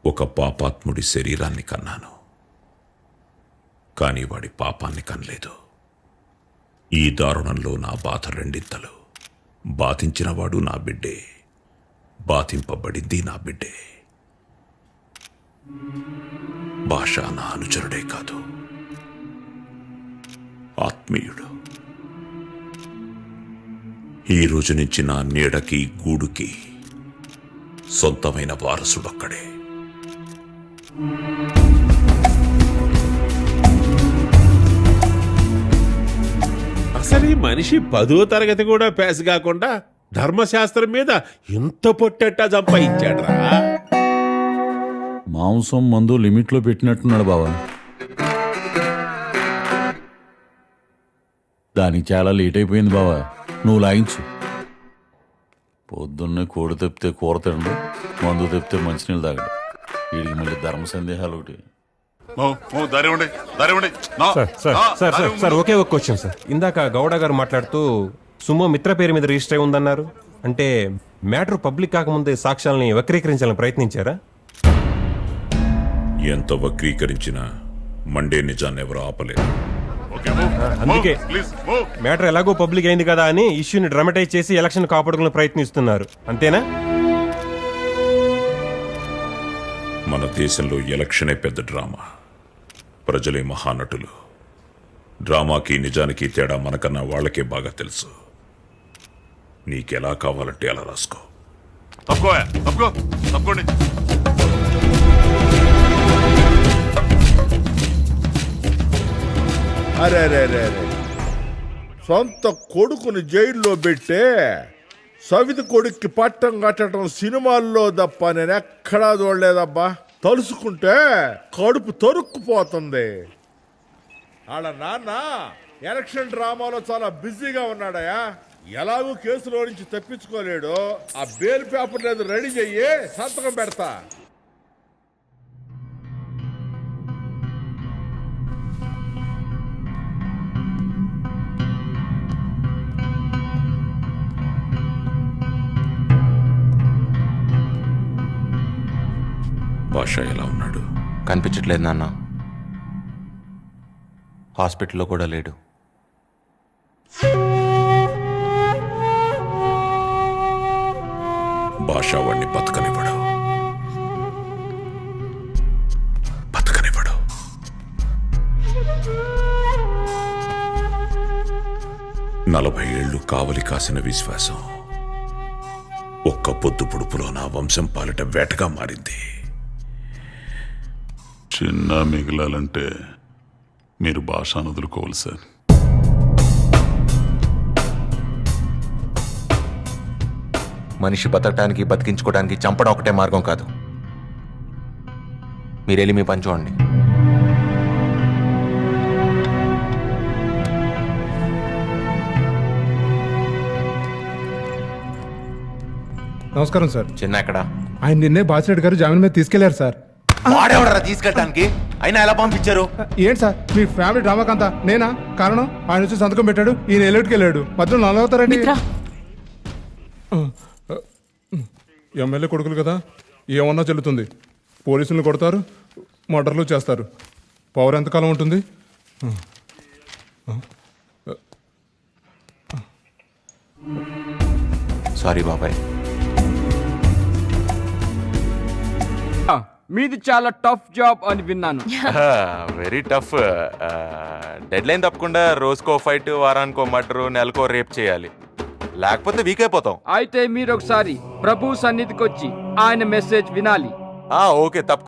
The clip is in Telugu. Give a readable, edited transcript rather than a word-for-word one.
ఒక పాపాత్ముడి శరీరాన్ని కన్నాను, కానీ వాడి పాపాన్ని కనలేదు. ఈ దారుణంలో నా బాధ రెండింతలు. బాధించినవాడు నా బిడ్డే, బాధింపబడింది నా బిడ్డే. భాష నా అనుచరుడే కాదు, ఆత్మీయుడు. ఈ రోజు నుంచి నా నీడకి గూడుకి సొంతమైన వారసుడొక్కడే. అసలు ఈ మనిషి 10వ తరగతి కూడా పాస్ కాకుండా ధర్మశాస్త్రం మీద ఇంత పొట్టెట్టా సంపాదించాడ్రా. మాంసం మందు లిమిట్లో పెట్టినట్టున్నాడు బావా. దానికి చాలా లేట్ అయిపోయింది బావా, నువ్వు లాయించు. పొద్దున్నే కోడి తెప్పితే కూర తినడు, మందు తెప్పితే మంచినీళ్ళు తాగడు. వీడికి మళ్ళీ ధర్మ సందేహాలు ఒకటి. సార్ ఒకే ఒక క్వశ్చన్ సార్. ఇందాక గౌడ గారు మాట్లాడుతూ సుమో మిత్ర పేరు మీద రిజిస్టర్ అయి ఉందన్నారు. అంటే మ్యాటర్ పబ్లిక్ కాకముందే సాక్ష్యాలని వక్రీకరించాలని ప్రయత్నించారా? ఎంత వక్రీకరించినా మండే నిజాన్ని ఎవరు ఆపలేరు. అందుకే మ్యాటర్ ఎలాగో పబ్లిక్ అయింది కదా అని ఇష్యూని డ్రామటైజ్ చేసి ఎలక్షన్ కాపాడుకునే ప్రయత్నిస్తున్నారు, అంతేనా? మన దేశంలో ఎలక్షనే పెద్ద డ్రామా, ప్రజలే మహానటులు. డ్రామాకి నిజానికి తేడా మనకన్నా వాళ్ళకే బాగా తెలుసు. నీకెలా కావాలంటే అలా రాసుకో. తప్పుకోండి. అరే సొంత కొడుకుని జైల్లో పెట్టే సవితి కొడుక్కి పట్టం కట్టడం సినిమాల్లో తప్ప నేను ఎక్కడా చూడలేదబ్బా. తలుసుకుంటే కడుపు తరుక్కుపోతుంది. ఆడ నాన్న ఎలక్షన్ డ్రామాలో చాలా బిజీగా ఉన్నాడయా. ఎలాగూ కేసులో నుంచి తప్పించుకోలేడు. ఆ బెయిల్ పేపర్ లేదు, రెడీ చెయ్యి, సంతకం పెడతా. భాష ఎలా ఉన్నాడు? కనిపించట్లేదు నాన్న, హాస్పిటల్లో కూడా లేడు. భాష వాడిని బతకనివ్వడు. 40 ఏళ్లు కావలి కాసిన విశ్వాసం ఒక్క పొద్దు పొడుపులో నా వంశం పాలిట వేటగా మారింది. చిన్న మిగిలాలంటే మీరు భాషను వదులుకోవాలి సార్. మనిషి బతకడానికి బతికించుకోవడానికి చంపడం ఒకటే మార్గం కాదు. మీరెళ్ళి మీ పని చూడండి. నమస్కారం సార్. చిన్న ఎక్కడ? ఆయన నిన్నే బాసిరెడ్డి గారు జామీన్ మీద తీసుకెళ్లారు సార్. వాడేవడరా తీసుకెళ్ళడానికి? అయినా ఎలా పంపించారు? ఏంటి సార్ మీ ఫ్యామిలీ డ్రామాకంతా నేనా కారణం? ఆయన వచ్చి సంతకం పెట్టాడు, ఈయన ఎల్లుడికి వెళ్ళాడు, మధ్యలో నల్లవుతారండి. ఎమ్మెల్యే కొడుకులు కదా, ఏమన్నా చెల్లుతుంది. పోలీసులను కొడతారు, మర్డర్లు చేస్తారు. పవర్ ఎంతకాలం ఉంటుంది? సారీ బాబాయ్. మీది చాలా టఫ్ జాబ్ అని విన్నాను. Very tough. డెడ్ లైన్ తప్పకుండా రోజుకో ఫైట్, వారానికో మర్డర్, నెలకో రేప్ చేయాలి, లేకపోతే వీక్ అయిపోతాం. అయితే మీరు ఒకసారి ప్రభు సన్నిధికి వచ్చి ఆయన మెసేజ్ వినాలి. ఓకే, తప్పకుండా.